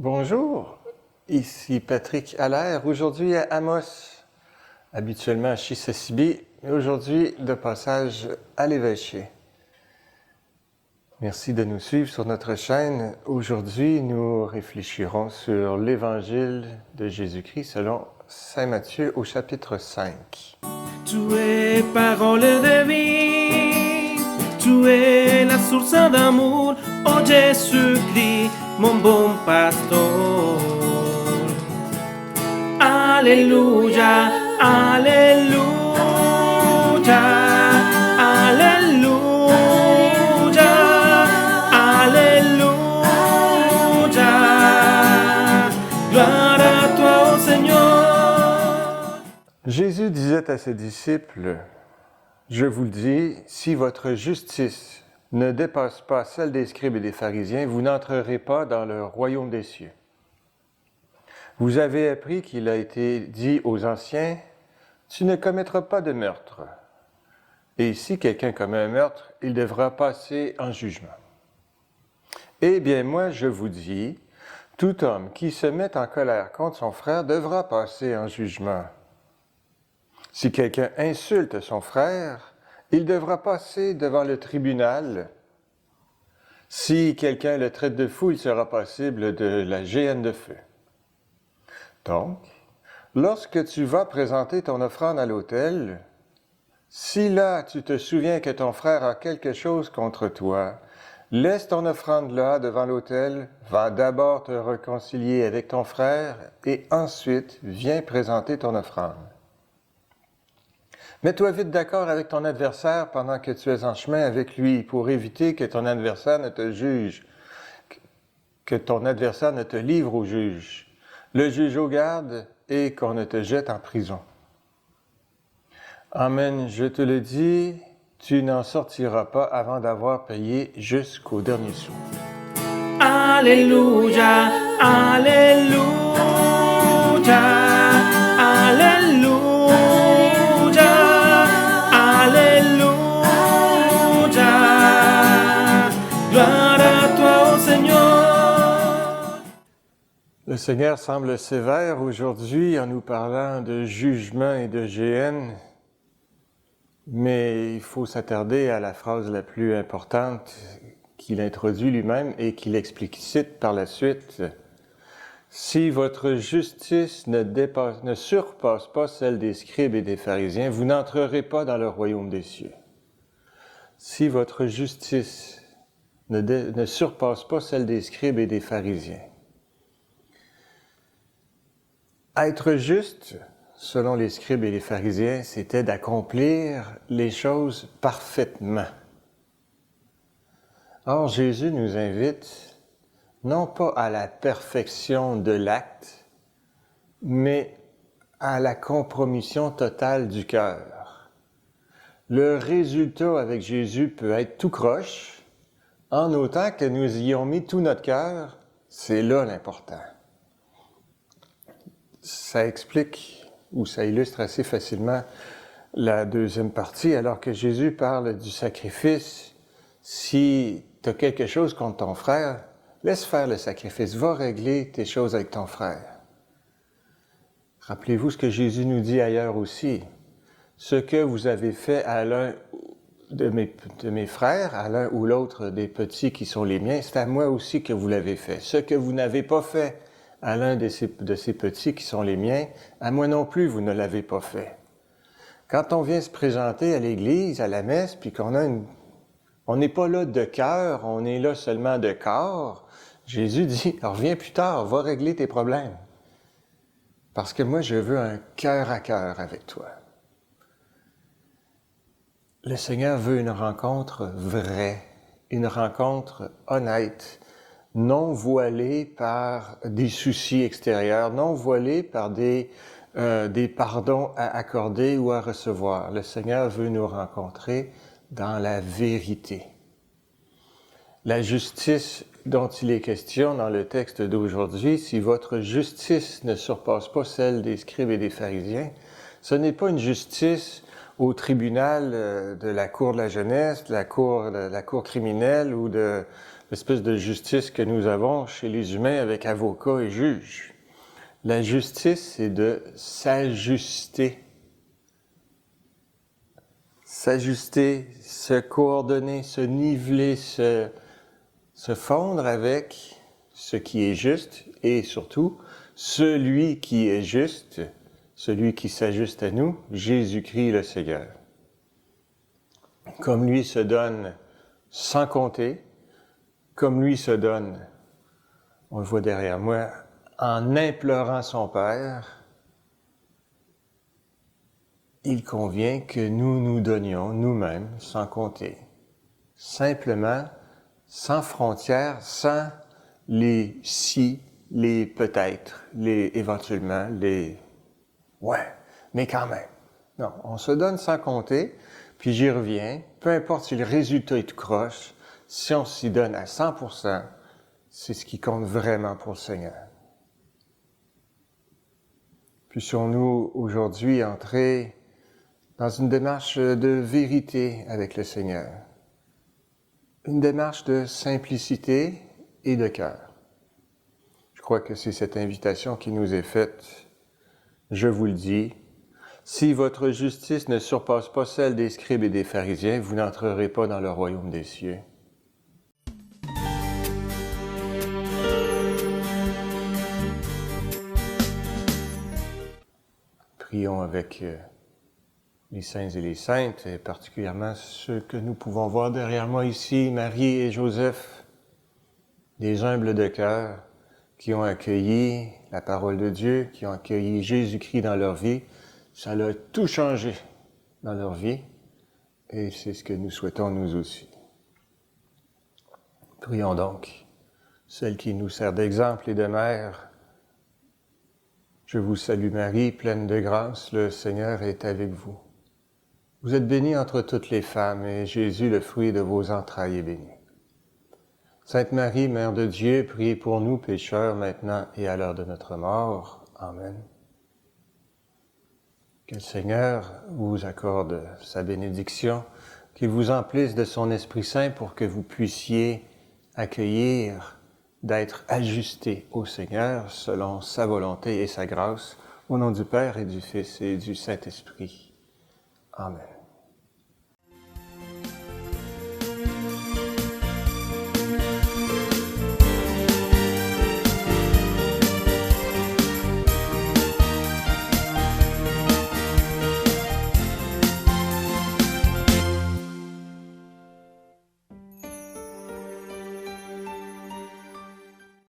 Bonjour, ici Patrick Allaire, aujourd'hui à Amos, habituellement à Chisasibi, mais aujourd'hui de passage à l'Évêché. Merci de nous suivre sur notre chaîne. Aujourd'hui, nous réfléchirons sur l'Évangile de Jésus-Christ selon Saint Matthieu au chapitre 5. Tu es parole de vie, tu es la source d'amour, oh Jésus-Christ, mon bon pasteur. Alléluia, Alléluia, Alléluia, Alléluia. Gloire à toi, ô Seigneur. Jésus disait à ses disciples, « Je vous le dis, si votre justice ne dépasse pas celle des scribes et des pharisiens, vous n'entrerez pas dans le royaume des cieux. Vous avez appris qu'il a été dit aux anciens, « Tu ne commettras pas de meurtre. » Et si quelqu'un commet un meurtre, il devra passer en jugement. Eh bien, moi, je vous dis, tout homme qui se met en colère contre son frère devra passer en jugement. Si quelqu'un insulte son frère, il devra passer devant le tribunal. Si quelqu'un le traite de fou, il sera passible de la géhenne de feu. Donc, lorsque tu vas présenter ton offrande à l'autel, si là tu te souviens que ton frère a quelque chose contre toi, laisse ton offrande là devant l'autel, va d'abord te réconcilier avec ton frère et ensuite viens présenter ton offrande. Mets-toi vite d'accord avec ton adversaire pendant que tu es en chemin avec lui pour éviter que ton adversaire ne te juge, que ton adversaire ne te livre au juge, le juge aux gardes et qu'on ne te jette en prison. Amen, je te le dis, tu n'en sortiras pas avant d'avoir payé jusqu'au dernier sou. Alléluia, Alléluia, Alléluia, Alléluia. Gloire à toi, ô Seigneur. Le Seigneur semble sévère aujourd'hui en nous parlant de jugement et de géhenne, mais il faut s'attarder à la phrase la plus importante qu'il introduit lui-même et qu'il explicite par la suite. Si votre justice ne surpasse pas celle des scribes et des pharisiens, vous n'entrerez pas dans le royaume des cieux. Si votre justice ne surpasse pas celle des scribes et des pharisiens. Être juste, selon les scribes et les pharisiens, c'était d'accomplir les choses parfaitement. Or, Jésus nous invite non pas à la perfection de l'acte, mais à la compromission totale du cœur. Le résultat avec Jésus peut être tout croche, en autant que nous y ayons mis tout notre cœur, c'est là l'important. Ça explique, ou ça illustre assez facilement la deuxième partie, alors que Jésus parle du sacrifice. Si tu as quelque chose contre ton frère, laisse faire le sacrifice, va régler tes choses avec ton frère. Rappelez-vous ce que Jésus nous dit ailleurs aussi. Ce que vous avez fait à l'un de mes frères, à l'un ou l'autre des petits qui sont les miens, c'est à moi aussi que vous l'avez fait. Ce que vous n'avez pas fait à l'un de ces petits qui sont les miens, à moi non plus, vous ne l'avez pas fait. Quand on vient se présenter à l'église, à la messe, puis on n'est pas là de cœur, on est là seulement de corps, Jésus dit, reviens plus tard, va régler tes problèmes. Parce que moi, je veux un cœur à cœur avec toi. Le Seigneur veut une rencontre vraie, une rencontre honnête, non voilée par des soucis extérieurs, non voilée par des pardons à accorder ou à recevoir. Le Seigneur veut nous rencontrer dans la vérité. La justice dont il est question dans le texte d'aujourd'hui, si votre justice ne surpasse pas celle des scribes et des pharisiens, ce n'est pas une justice au tribunal de la cour de la jeunesse, de la cour criminelle ou de l'espèce de justice que nous avons chez les humains avec avocats et juges. La justice, c'est de s'ajuster. S'ajuster, se coordonner, se niveler, se fondre avec ce qui est juste et surtout celui qui est juste, celui qui s'ajuste à nous, Jésus-Christ le Seigneur. Comme lui se donne sans compter, comme lui se donne, on le voit derrière moi, en implorant son Père, il convient que nous nous donnions nous-mêmes sans compter, simplement, sans frontières, sans les si, les peut-être, les éventuellement, les ouais, mais quand même. Non, on se donne sans compter, puis j'y reviens, peu importe si le résultat est tout croche, si on s'y donne à 100%, c'est ce qui compte vraiment pour le Seigneur. Puissions-nous aujourd'hui entrer dans une démarche de vérité avec le Seigneur, une démarche de simplicité et de cœur. Je crois que c'est cette invitation qui nous est faite. Je vous le dis, si votre justice ne surpasse pas celle des scribes et des pharisiens, vous n'entrerez pas dans le royaume des cieux. Prions avec les saints et les saintes, et particulièrement ceux que nous pouvons voir derrière moi ici, Marie et Joseph, des humbles de cœur, qui ont accueilli la parole de Dieu, qui ont accueilli Jésus-Christ dans leur vie. Ça a tout changé dans leur vie, et c'est ce que nous souhaitons nous aussi. Prions donc, celle qui nous sert d'exemple et de mère. Je vous salue Marie, pleine de grâce, le Seigneur est avec vous. Vous êtes bénie entre toutes les femmes, et Jésus, le fruit de vos entrailles, est béni. Sainte Marie, Mère de Dieu, priez pour nous pécheurs, maintenant et à l'heure de notre mort. Amen. Que le Seigneur vous accorde sa bénédiction, qu'il vous emplisse de son Esprit Saint pour que vous puissiez accueillir, d'être ajustés au Seigneur selon sa volonté et sa grâce, au nom du Père et du Fils et du Saint-Esprit. Amen.